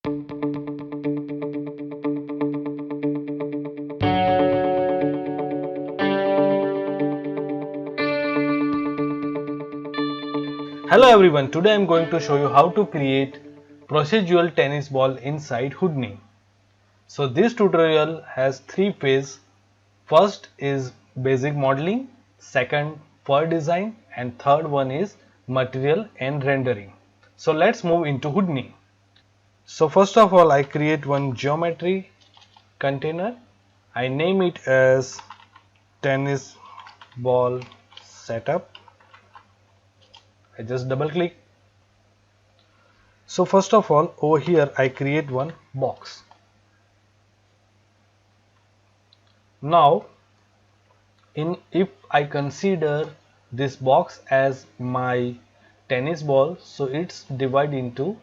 Hello everyone, today I am going to show you how to create procedural tennis ball inside Houdini. So this tutorial has three phases. First is basic modeling, second fur design, and third one is material and rendering. So let's move into Houdini. So first of all, I create one geometry container. I name it as tennis ball setup. I just double click. So first of all, over here I create one box. Now if I consider this box as my tennis ball, so it's divided into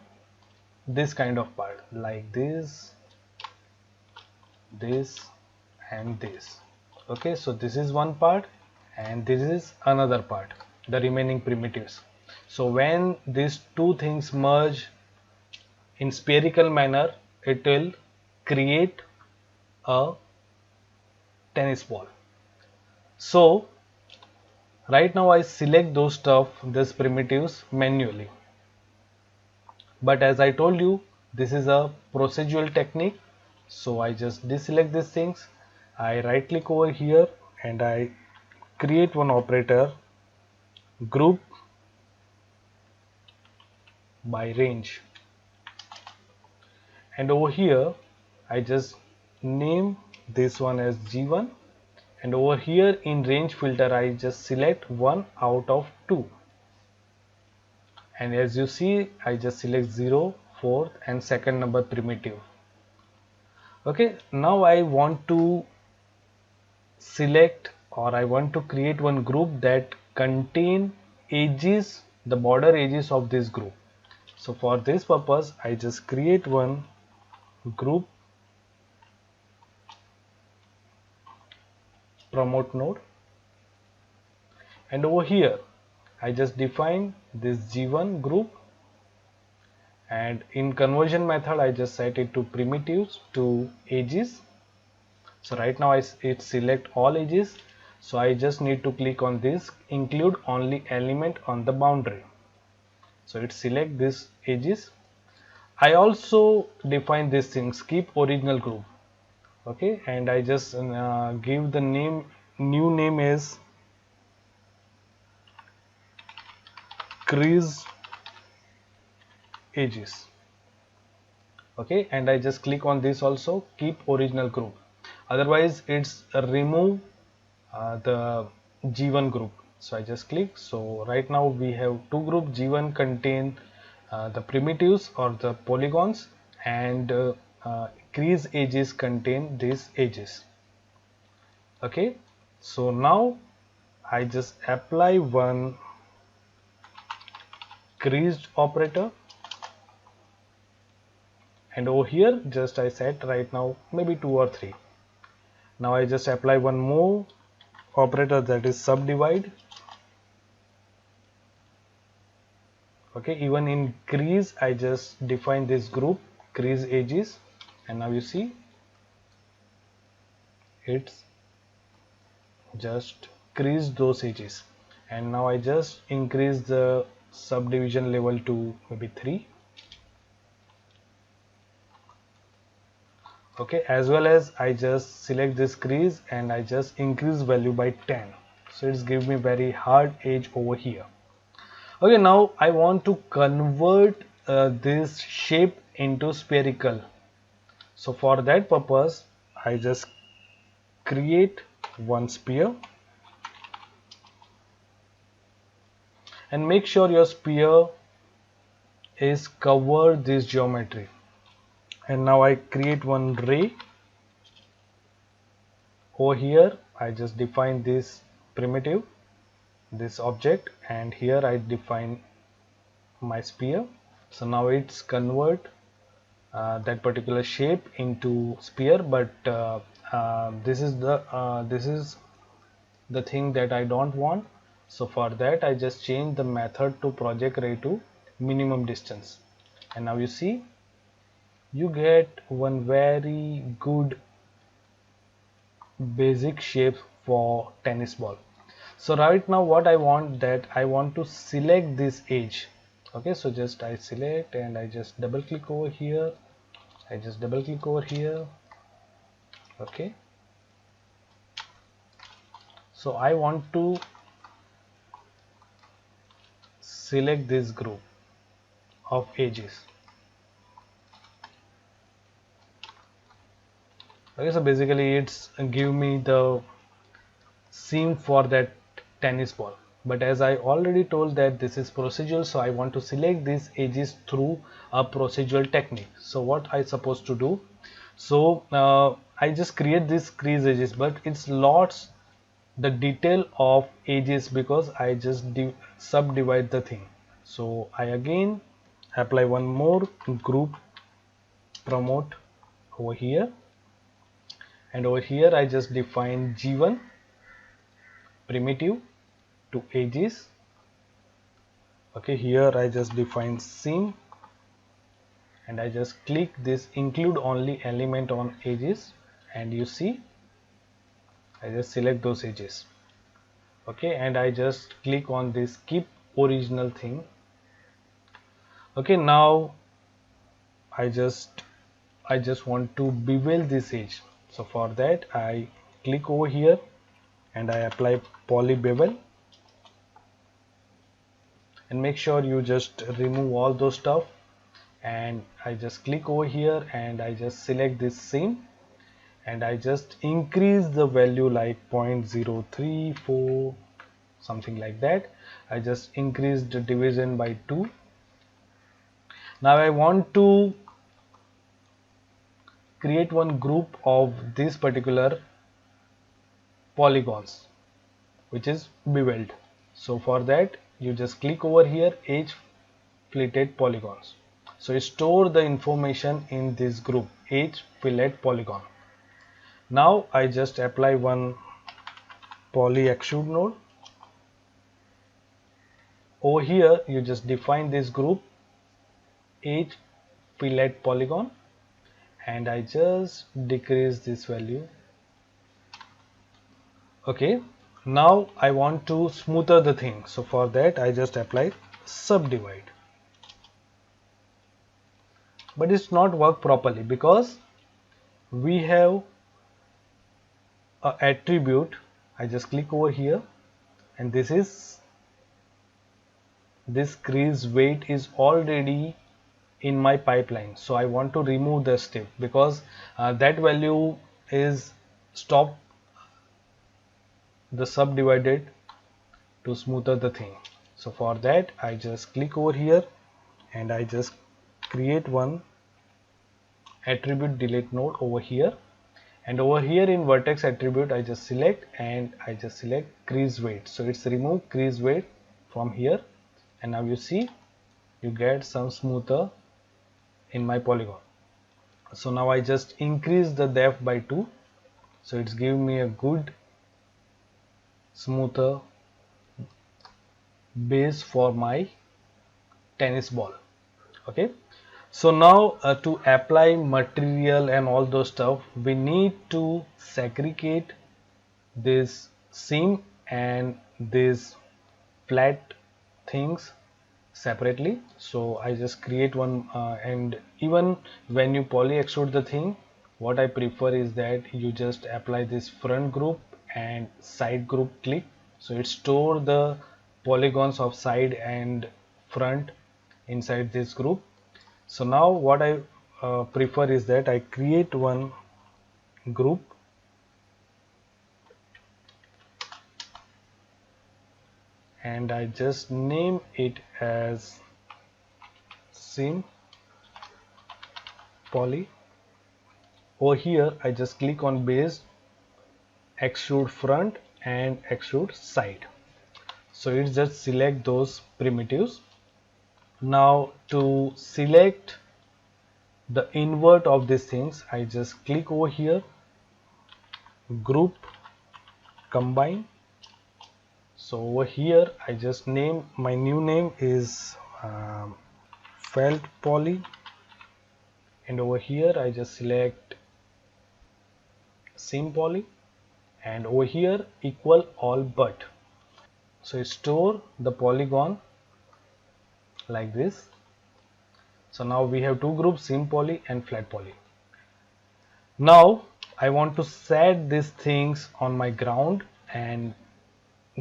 this kind of part, like this and this. Okay, so this is one part and this is another part, the remaining primitives. So when these two things merge in spherical manner, it will create a tennis ball. So right now I select those stuff, these primitives manually. But as I told you, this is a procedural technique. So I just deselect these things. I right click over here and I create one operator, group by range. And over here, I just name this one as G1. And over here in range filter, I just select 1 out of 2. And as you see, I just select 0, 4th and second number primitive. Okay, now I want to select, or I want to create one group that contain edges, the border edges of this group. So for this purpose, I just create one group promote node, and over here I just define this G1 group, and in conversion method I just set it to primitives to edges. So right now it select all edges, so I just need to click on this include only element on the boundary. So it select this edges. I also define these things, keep original group. Okay, and I just give the name, new name is crease edges. Okay, and I just click on this also, keep original group, otherwise it's remove the G1 group. So I just click. So right now we have two group. G1 contain the primitives or the polygons, and crease edges contain these edges. Okay, so now I just apply one creased operator, and over here just I set right now maybe 2 or 3. Now I just apply one more operator, that is subdivide. Okay, even in crease I just define this group crease edges, and now you see it's just crease those edges. And now I just increase the subdivision level to maybe 3. Okay, as well as I just select this crease and I just increase value by 10, so it's give me very hard edge over here. Okay, now I want to convert this shape into spherical. So for that purpose I just create one sphere, and make sure your sphere is cover this geometry. And now I create one ray. Over here I just define this primitive, this object, and here I define my sphere. So now it's convert that particular shape into sphere, but this is the thing that I don't want. So for that I just change the method to project ray to minimum distance, and now you see you get one very good basic shape for tennis ball. So right now what I want, that I want to select this edge. Okay, so just I select and I just double click over here. I just double click over here. Okay, so I want to select this group of edges. Okay, so basically it's give me the seam for that tennis ball, but as I already told that this is procedural, so I want to select these edges through a procedural technique. So what I supposed to do, so I just create this crease edges, but it's lots the detail of edges because I just subdivide the thing. So I again apply one more group promote over here, and over here I just define G1 primitive to edges. Okay, here I just define seam and I just click this include only element on edges, and you see I just select those edges. Okay, and I just click on this keep original thing. Okay, now I just want to bevel this edge. So for that I click over here and I apply poly bevel, and make sure you just remove all those stuff, and I just click over here and I just select this seam and I just increase the value like 0.034 something like that. I just increase the division by 2. Now I want to create one group of this particular polygons which is beveled. So for that you just click over here edge filleted polygons. So store the information in this group edge fillet polygon. Now I just apply one poly extrude node. Over here you just define this group edge fillet polygon, and I just decrease this value. Okay, now I want to smoother the thing, so for that I just apply subdivide, but it's not work properly because we have a attribute. I just click over here and this crease weight is already in my pipeline, so I want to remove the step because that value is stop the subdivided to smoother the thing. So for that I just click over here and I just create one attribute delete node over here, and over here in vertex attribute I just select and I just select crease weight, so it's remove crease weight from here, and now you see you get some smoother in my polygon. So now I just increase the depth by 2, so it's giving me a good smoother base for my tennis ball. Okay, so now to apply material and all those stuff we need to segregate this seam and these flat things separately. So I just create one and even when you poly extrude the thing, what I prefer is that you just apply this front group and side group click, so it store the polygons of side and front inside this group. So now what I prefer is that I create one group and I just name it as seam poly. Over here I just click on base, extrude front and extrude side, so it just select those primitives. Now to select the invert of these things I just click over here, group combine. So over here I just name my new name is felt poly, and over here I just select sim poly, and over here equal all but. So store the polygon like this. So now we have two groups, sim poly and flat poly. Now I want to set these things on my ground and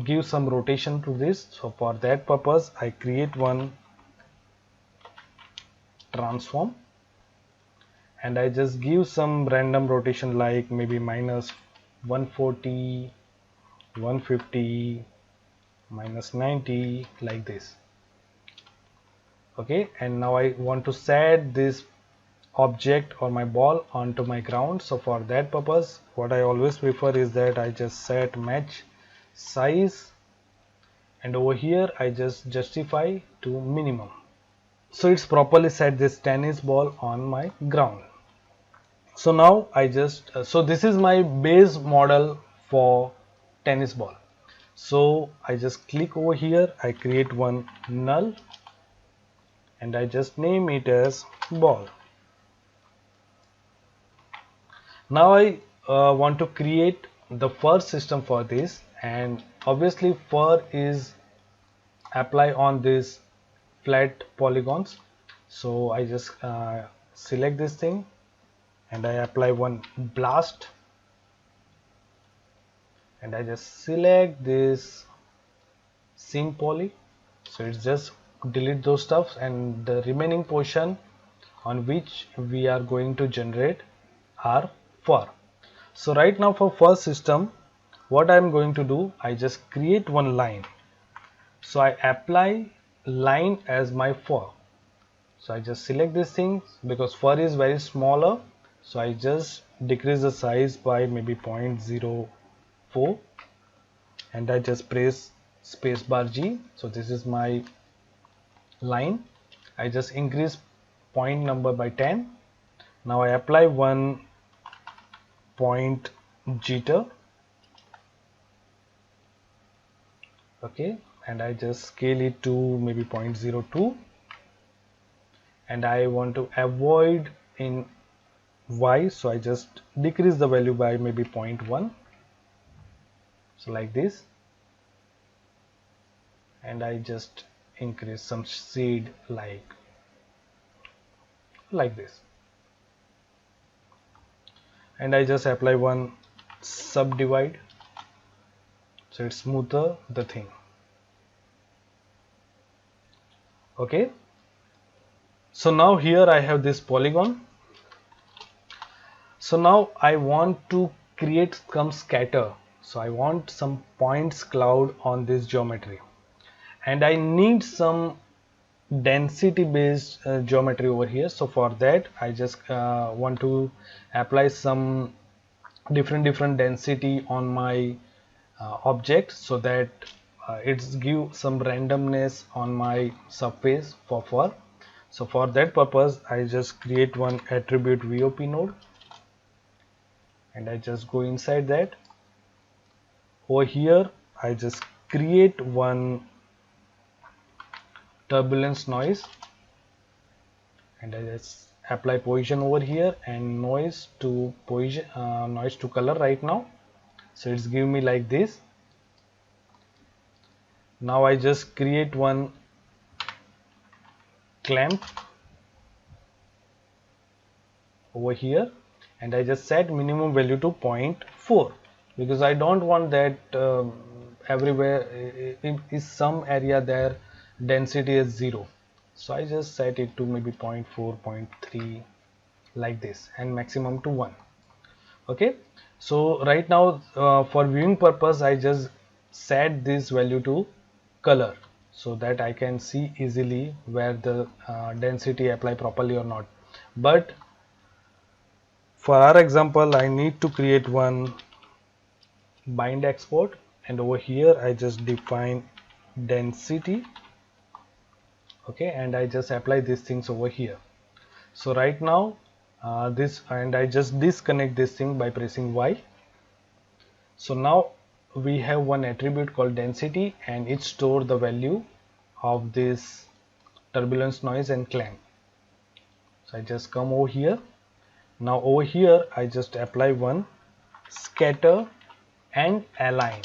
give some rotation to this. So for that purpose I create one transform, and I just give some random rotation like maybe minus 140, 150, minus 90, like this. Okay, and now I want to set this object or my ball onto my ground. So for that purpose what I always prefer is that I just set match size, and over here I just justify to minimum. So it's properly set this tennis ball on my ground. So now I just so this is my base model for tennis ball. So I just click over here, I create one null, and I just name it as ball. Now I want to create the fur system for this, and obviously fur is apply on this flat polygons. So I just select this thing and I apply one blast, and I just select this sim poly. So it's just delete those stuff, and the remaining portion on which we are going to generate are fur. So right now for first system, what I'm going to do, I just create one line. So I apply line as my fur. So I just select this thing because fur is very smaller. So I just decrease the size by maybe 0.04, and I just press space bar G. So this is my line. I just increase point number by 10. Now I apply one point jitter. Okay, and I just scale it to maybe 0.02, and I want to avoid in Y, so I just decrease the value by maybe 0.1, so like this, and I just increase some seed like this, and I just apply one subdivide, so it's smoother the thing. Okay, so now here I have this polygon. So now I want to create some scatter. So I want some points cloud on this geometry, and I need some density based geometry over here. So for that I just want to apply some different density on my object, so that it's give some randomness on my surface for fur. So for that purpose I just create one attribute VOP node, and I just go inside that. Over here I just create one turbulence noise, and I just apply position over here and noise to position, noise to color right now. So it's give me like this. Now I just create one clamp over here, and I just set minimum value to 0.4 because I don't want that everywhere is some area there density is 0. So I just set it to maybe 0.4, 0.3, like this, and maximum to 1. Okay, so right now for viewing purpose I just set this value to color, so that I can see easily where the density apply properly or not. But for our example I need to create one bind export, and over here I just define density. Okay, and I just apply these things over here. So right now this, and I just disconnect this thing by pressing Y. So now we have one attribute called density, and it store the value of this turbulence noise and clamp. So I just come over here. Now over here I just apply one scatter and align.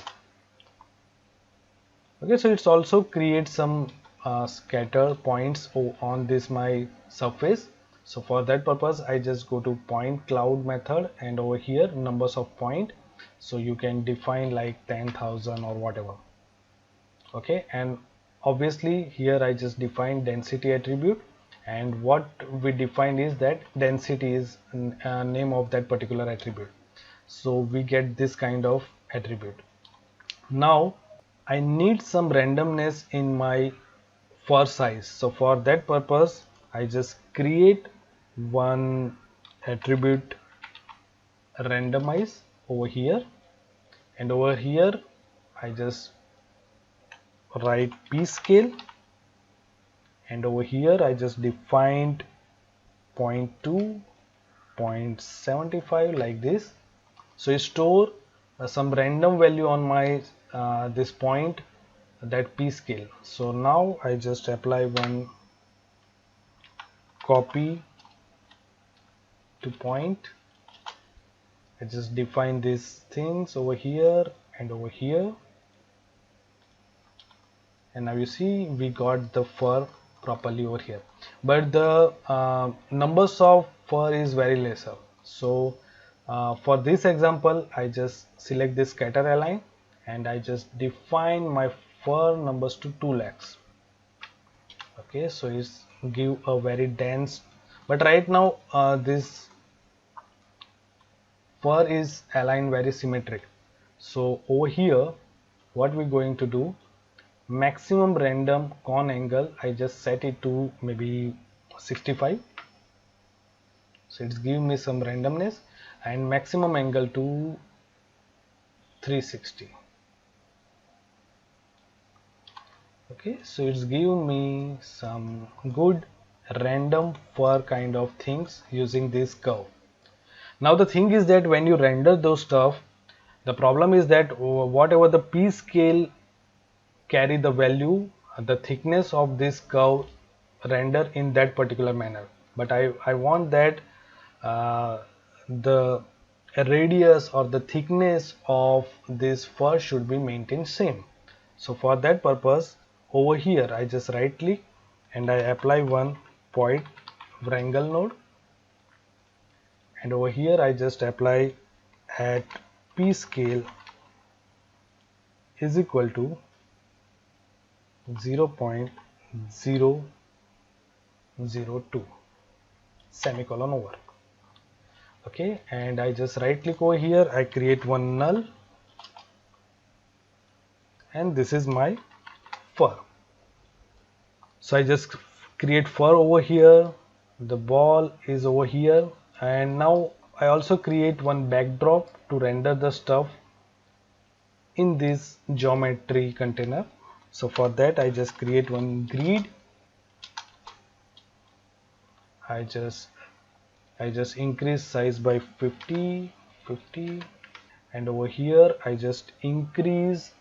Okay, so it's also create some scatter points on this my surface. So for that purpose I just go to point cloud method, and over here numbers of point, so you can define like 10,000 or whatever. Okay, and obviously here I just define density attribute, and what we define is that density is name of that particular attribute, so we get this kind of attribute. Now I need some randomness in my fur size, so for that purpose I just create one attribute randomize over here, and over here I just write p scale, and over here I just defined 0.2, 0.75 like this. So you store some random value on my this point, that p scale. So now I just apply one copy to point. I just define these things over here and over here, and now you see we got the fur properly over here, but the numbers of fur is very lesser. So for this example I just select this scatter align, and I just define my fur numbers to 2 lakhs. Okay, so it's give a very dense, but right now this fur is aligned very symmetric. So over here what we're going to do, maximum random con angle I just set it to maybe 65, so it's giving me some randomness, and maximum angle to 360. Okay, so it's giving me some good random fur kind of things using this curve. Now the thing is that when you render those stuff, the problem is that whatever the p scale carry the value, the thickness of this curve render in that particular manner, but I want that the radius or the thickness of this fur should be maintained same. So for that purpose over here I just right click and I apply one point wrangle node, and over here I just apply at p scale is equal to 0.002 semicolon over. Okay, and I just right click over here, I create one null, and this is my fur. So I just create fur over here, the ball is over here, and now I also create one backdrop to render the stuff in this geometry container. So for that I just create one grid. I just increase size by 50, and over here I just increase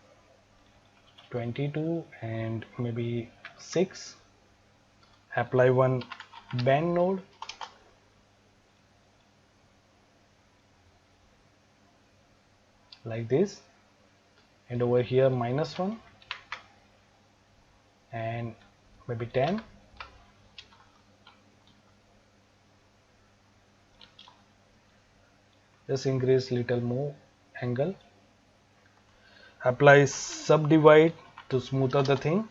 22 and maybe 6, apply one bend node, like this, and over here -1 and maybe 10, just increase little more angle, apply subdivide to smoother the thing.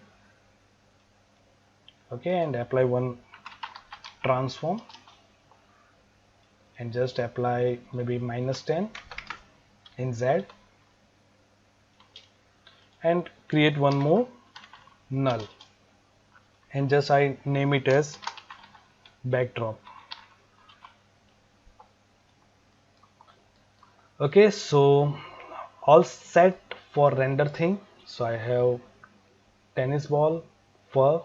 Okay, and apply one transform and just apply maybe -10 in Z, and create one more null, and just I name it as backdrop. Okay, so all set for render thing. So I have tennis ball, fur,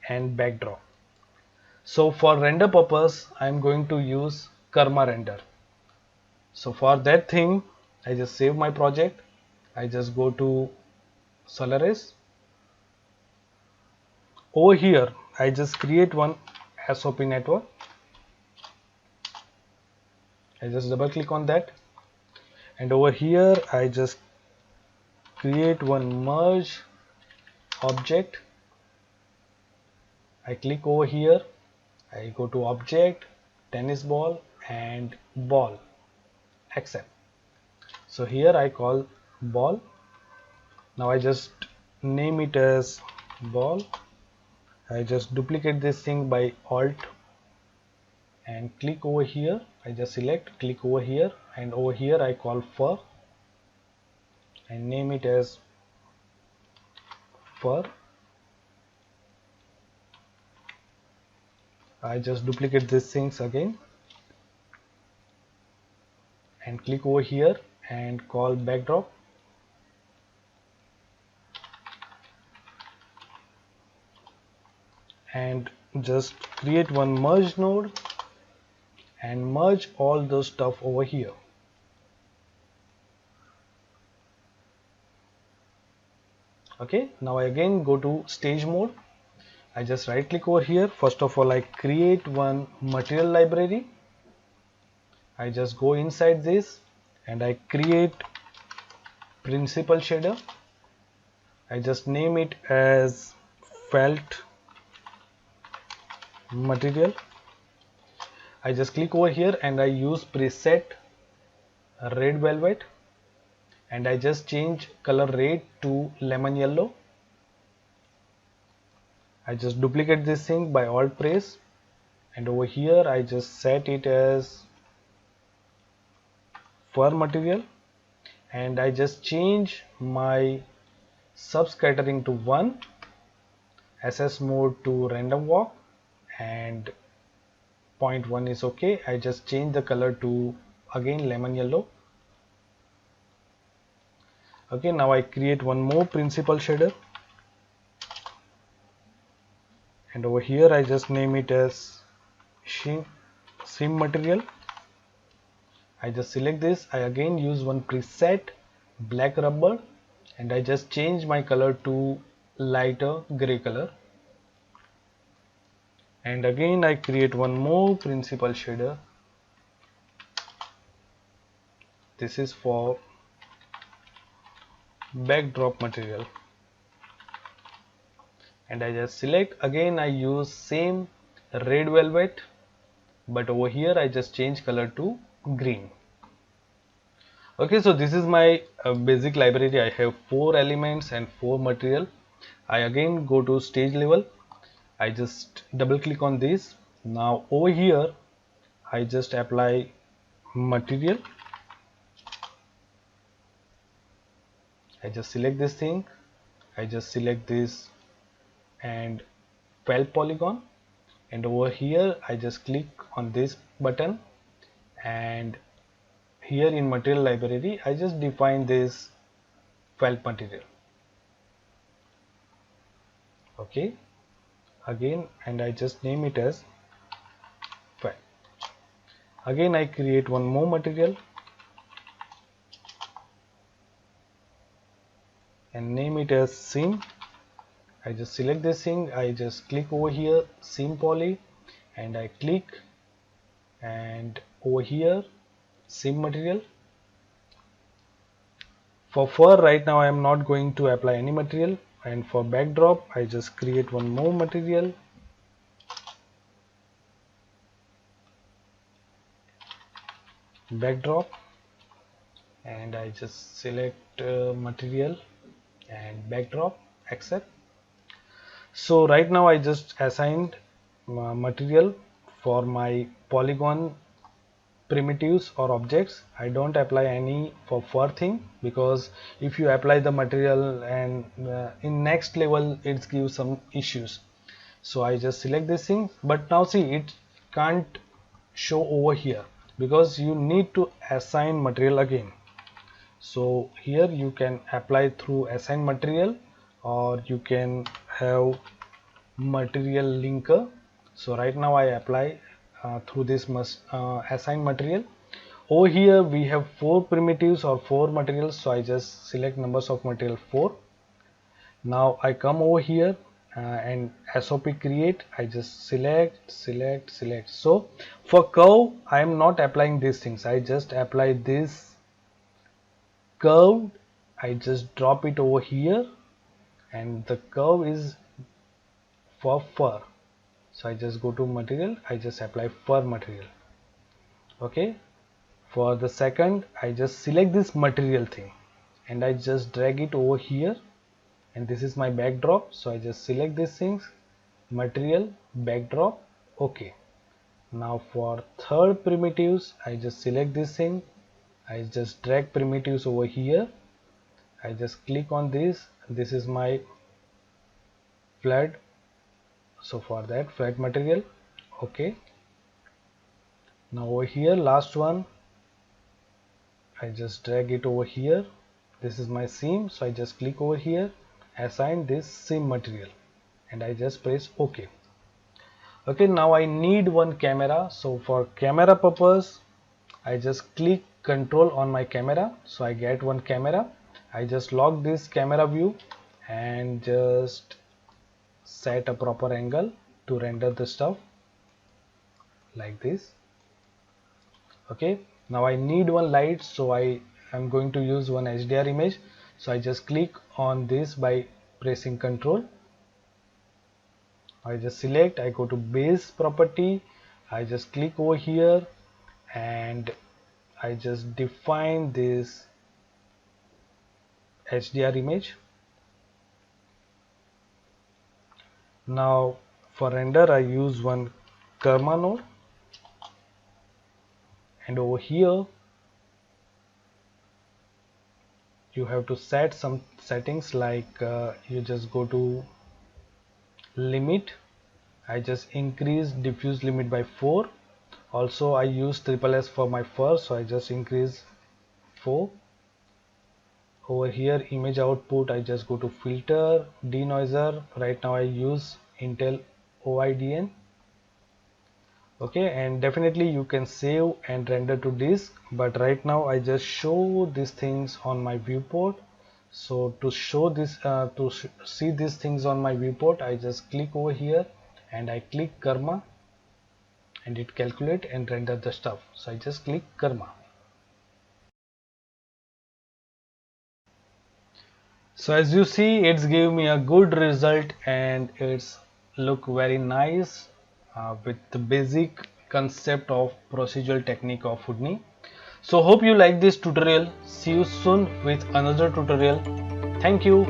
and backdrop. So for render purpose I am going to use Karma render. So for that thing I just save my project, I just go to Solaris. Over here I just create one SOP network, I just double click on that, and over here I just create one merge object. I click over here, I go to object, tennis ball and ball, accept. So here I call ball. Now I just name it as ball. I just duplicate this thing by alt and click over here. I just select, click over here, and over here I call fur and name it as fur. I just duplicate these things again and click over here and call backdrop. And just create one merge node and merge all those stuff over here. Okay, now I again go to stage mode. I just right click over here. First of all, I create one material library. I just go inside this and I create principal shader. I just name it as felt material. I just click over here and I use preset red velvet and I just change color red to lemon yellow. I just duplicate this thing by alt press and over here I just set it as fur material and I just change my subscattering to 1, SS mode to random walk, and 0.1 is okay. I just change the color to again lemon yellow. Okay, now I create one more principal shader and over here I just name it as shim material. I just select this. I again use one preset black rubber and I just change my color to lighter gray color. And again I create one more principal shader. This is for backdrop material. And I just select, again I use same red velvet, but over here I just change color to green. Okay, so this is my basic library. I have 4 elements and 4 material. I again go to stage level. I just double click on this. Now over here I just apply material. I just select this thing. I just select this and felt polygon, and over here I just click on this button, and here in material library I just define this felt material. Okay, again, and I just name it as felt. Again I create one more material and name it as seam. I just select this thing, I just click over here seam poly and I click, and over here seam material. For fur right now I am not going to apply any material, and for backdrop I just create one more material backdrop and I just select material and backdrop, accept. So right now I just assigned material for my polygon primitives or objects. I don't apply any for fur thing, because if you apply the material and in next level it gives some issues. So I just select this thing, but now see it can't show over here because you need to assign material again. So here you can apply through assign material, or you can have material linker. So right now I apply through this assign material. Over here we have 4 primitives or 4 materials, so I just select numbers of material 4. Now I come over here, and SOP create, I just select. So for curve I am not applying these things, I just apply this curve, I just drop it over here, and the curve is for fur, so I just go to material, I just apply fur material. Okay, for the second I just select this material thing and I just drag it over here, and this is my backdrop, so I just select these things, material, backdrop. Okay, now for third primitives I just select this thing, I just drag primitives over here, I just click on this is my flood, so for that flood material. Okay, now over here last one I just drag it over here, this is my seam, so I just click over here, assign this seam material, and I just press OK. Okay, now I need one camera, so for camera purpose I just click control on my camera, so I get one camera, I just lock this camera view and just set a proper angle to render the stuff like this. Okay, now I need one light, so I am going to use one HDR image, so I just click on this by pressing control, I just select, I go to base property, I just click over here and I just define this HDR image. Now for render I use one Karma node, and over here you have to set some settings like you just go to limit, I just increase diffuse limit by 4, also I use SSS for my fur, so I just increase 4. Over here image output I just go to filter, denoiser, right now I use Intel OIDN. Okay, and definitely you can save and render to disk, but right now I just show these things on my viewport. So to show this see these things on my viewport, I just click over here and I click Karma and it calculate and render the stuff, so I just click Karma. So as you see, it's give me a good result and it's look very nice with the basic concept of procedural technique of Houdini. So hope you like this tutorial. See you soon with another tutorial. Thank you.